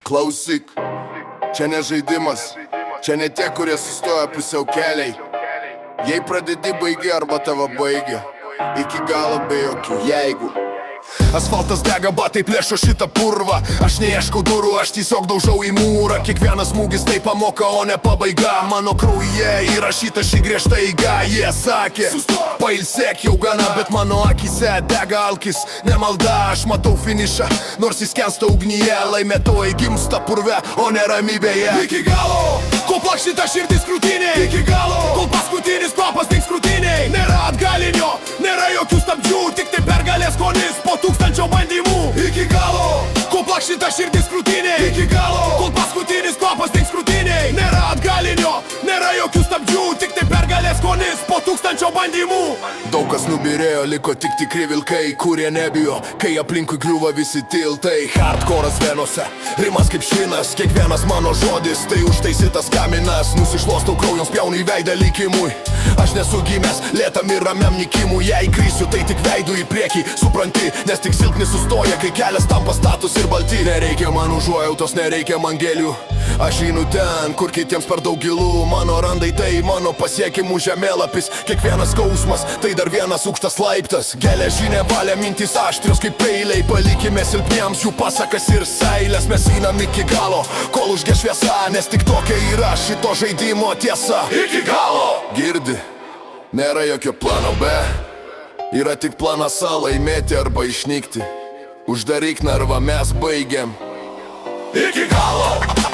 Klausyk, čia ne žaidimas, čia ne tie, kurie sustoja pusiau keliai. Jei pradedi baigi arba tavo baigia, iki galo be jokių jeigu. Asfaltas dega, batai plėšo šitą purvą. Aš neieškau durų, aš tiesiog daužau į mūrą. Kiekvienas smūgis tai pamoka, o ne pabaiga. Mano kraujyje įrašyta ši griežta eiga. Jie sakė, pailsėk jau gana, bet mano akise dega alkis. Nemalda, aš matau finišą, nors jis kensta ugnyje. Laimėtojai gimsta purve, o ne ramybėje. Iki galo, kol plakštyta širdis krūtinėj. Iki galo, kol paskutinis kvapas dings krūtinėj. Nėra atgalinio, nėra jokių stabdžių, tik tai pergalės skonis po 1000 bandymų. Iki galo, kol plakštyta širdis krūtinėj. Iki galo, kol paskutinis kvapas dings krūtinėj. Nėra atgalinio, nėra jokių stabdžių, tik tai pergalės skonis po 1000 bandymų. Daug kas nubirėjo, liko tik tikri vilkai, kurie nebijo, kai aplinkui kliūva visi tiltai. Hardcore'as venose, rimas kaip švinas, kiekvienas mano žodis tai užtaisytas kaminas. Nusišluostau kraujon, spjaunu į veidą likimui. Aš nesu gimęs lėtam ir ramiam nikimui. Jei krisiu, tai tik veidu į priekį, supranti, nes tik silpni sustoja, kai kelias tampa status ir balti. Nereikia man užuojautos, nereikia man gėlių. Aš einu ten, kur kitiems per daug gilų. Mano randai tai mano pasiekimų žemėlapis. Kiekvienas skausmas, tai dar vienas aukštas laiptas. Geležinė valia, mintys aštrios kaip peiliai. Palikime silpniems jų pasakas ir seilės. Mes einam iki galo, kol užge šviesa, nes tik tokia yra šito žaidimo tiesa. Iki galo! Girdi, nėra jokio plano B, yra tik planas A, laimėti arba išnykti. Uždaryk narvą, mes baigiam. Iki galo!